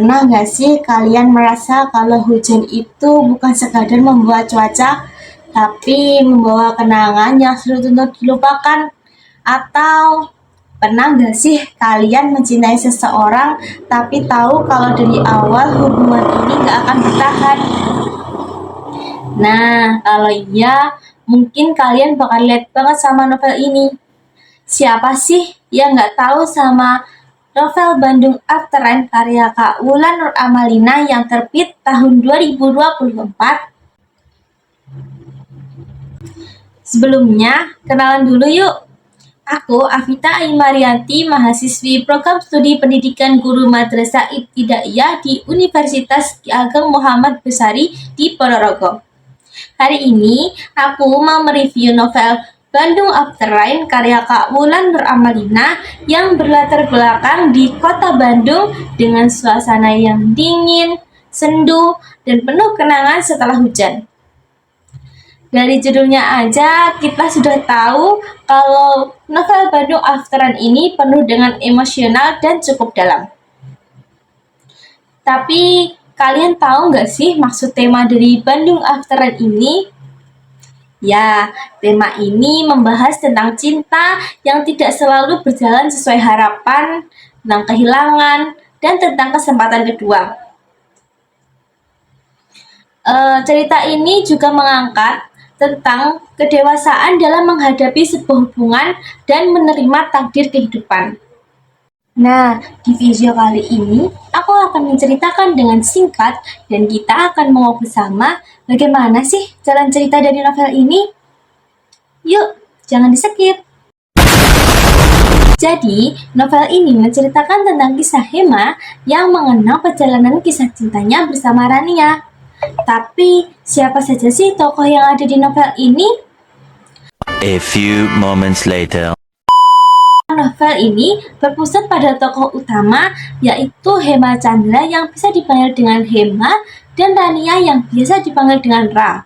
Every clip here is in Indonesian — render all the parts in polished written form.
Pernah nggak sih kalian merasa kalau hujan itu bukan sekadar membawa cuaca, tapi membawa kenangan yang sulit untuk dilupakan? Atau pernah nggak sih kalian mencintai seseorang, tapi tahu kalau dari awal hubungan ini nggak akan bertahan? Nah, kalau iya, mungkin kalian bakal lihat banget sama novel ini. Siapa sih yang nggak tahu sama novel Bandung After Rain karya Kak Wulan Nur Amalina yang terbit tahun 2024? Sebelumnya, kenalan dulu yuk. Aku Afita Aimarianti, mahasiswi program studi pendidikan guru madrasah ibtidaiyah di Universitas Ki Ageng Muhammad Besari di Ponorogo. Hari ini aku mau mereview novel Bandung After Rain karya Kak Wulan Nur Amalina yang berlatar belakang di kota Bandung dengan suasana yang dingin, sendu, dan penuh kenangan setelah hujan. Dari judulnya aja kita sudah tahu kalau novel Bandung After Rain ini penuh dengan emosional dan cukup dalam. Tapi kalian tahu nggak sih maksud tema dari Bandung After Rain ini? Ya, tema ini membahas tentang cinta yang tidak selalu berjalan sesuai harapan, tentang kehilangan, dan tentang kesempatan kedua. Cerita ini juga mengangkat tentang kedewasaan dalam menghadapi sebuah hubungan dan menerima takdir kehidupan. Nah, di video kali ini aku akan menceritakan dengan singkat dan kita akan menguak bersama bagaimana sih jalan cerita dari novel ini. Yuk, jangan di-skip. Jadi, novel ini menceritakan tentang kisah Hema yang mengenang perjalanan kisah cintanya bersama Rania. Tapi, siapa saja sih tokoh yang ada di novel ini? A few moments later. Novel ini berpusat pada tokoh utama yaitu Hema Chandra yang bisa dipanggil dengan Hema dan Rania yang biasa dipanggil dengan Ra.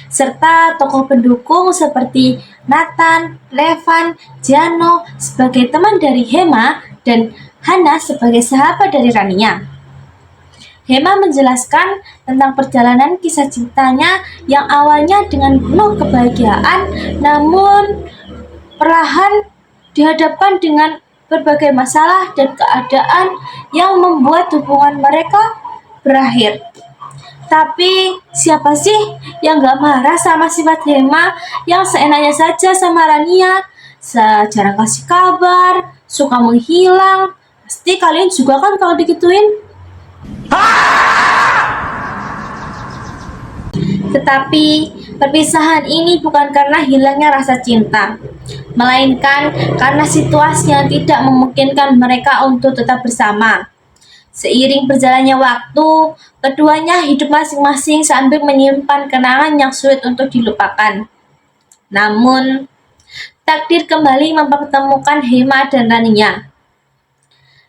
Serta tokoh pendukung seperti Nathan, Levan, Jano sebagai teman dari Hema dan Hana sebagai sahabat dari Rania. Hema menjelaskan tentang perjalanan kisah cintanya yang awalnya dengan penuh kebahagiaan, namun perlahan dihadapkan dengan berbagai masalah dan keadaan yang membuat hubungan mereka berakhir. Tapi siapa sih yang gak marah sama sifat Hema yang seenaknya saja sama Rania? Jarang kasih kabar, suka menghilang. Pasti kalian juga kan kalau digituin? Tetapi perpisahan ini bukan karena hilangnya rasa cinta, melainkan karena situasi yang tidak memungkinkan mereka untuk tetap bersama. Seiring berjalannya waktu, keduanya hidup masing-masing sambil menyimpan kenangan yang sulit untuk dilupakan. Namun, takdir kembali mempertemukan Hema dan Rania.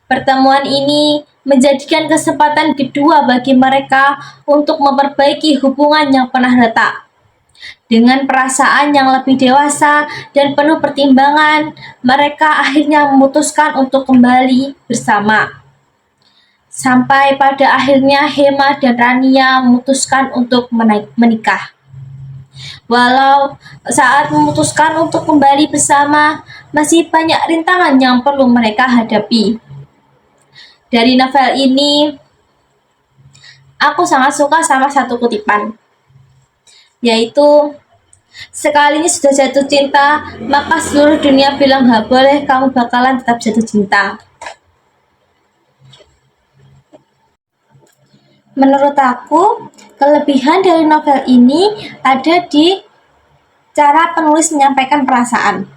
Pertemuan ini menjadikan kesempatan kedua bagi mereka untuk memperbaiki hubungan yang pernah retak. Dengan perasaan yang lebih dewasa dan penuh pertimbangan, mereka akhirnya memutuskan untuk kembali bersama. Sampai pada akhirnya Hema dan Rania memutuskan untuk menikah. Walau saat memutuskan untuk kembali bersama, masih banyak rintangan yang perlu mereka hadapi. Dari novel ini, aku sangat suka sama satu kutipan, yaitu, sekalinya sudah jatuh cinta, maka seluruh dunia bilang gak boleh, kamu bakalan tetap jatuh cinta. Menurut aku, kelebihan dari novel ini ada di cara penulis menyampaikan perasaan.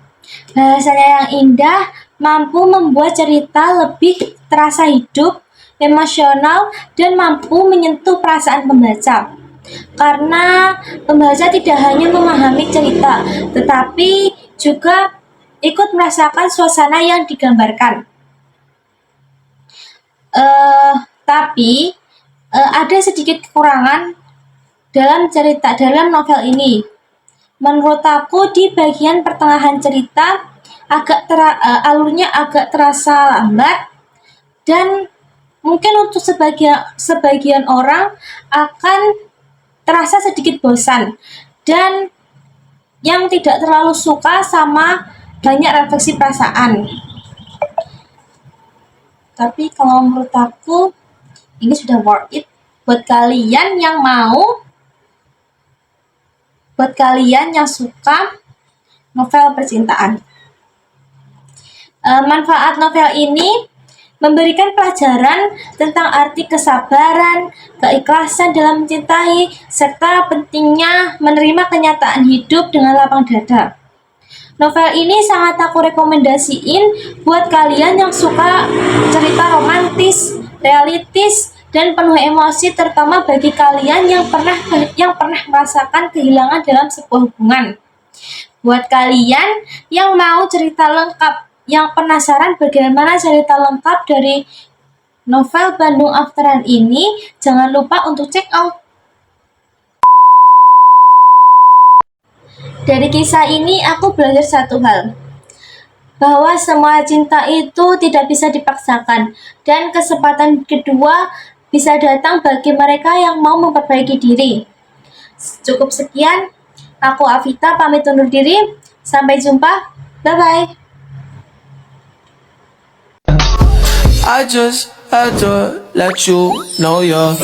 Bahasanya yang indah mampu membuat cerita lebih terasa hidup, emosional, dan mampu menyentuh perasaan pembaca. Karena pembaca tidak hanya memahami cerita, tetapi juga ikut merasakan suasana yang digambarkan. Tapi ada sedikit kekurangan dalam novel ini. Menurut aku di bagian pertengahan cerita alurnya agak terasa lambat dan mungkin untuk sebagian orang akan terasa sedikit bosan dan yang tidak terlalu suka sama banyak refleksi perasaan. Tapi kalau menurut aku ini sudah worth it buat kalian yang suka novel percintaan. Manfaat novel ini memberikan pelajaran tentang arti kesabaran, keikhlasan dalam mencintai, serta pentingnya menerima kenyataan hidup dengan lapang dada. Novel ini sangat aku rekomendasiin buat kalian yang suka cerita romantis, realistis, dan penuh emosi, terutama bagi kalian yang pernah merasakan kehilangan dalam sebuah hubungan. Buat kalian yang mau cerita lengkap, yang penasaran bagaimana cerita lengkap dari novel Bandung Afteran ini, jangan lupa untuk check out. Dari kisah ini aku belajar satu hal, bahwa semua cinta itu tidak bisa dipaksakan, dan kesempatan kedua bisa datang bagi mereka yang mau memperbaiki diri. Cukup sekian, aku Afita pamit undur diri, sampai jumpa, bye-bye. I just had to let you know you're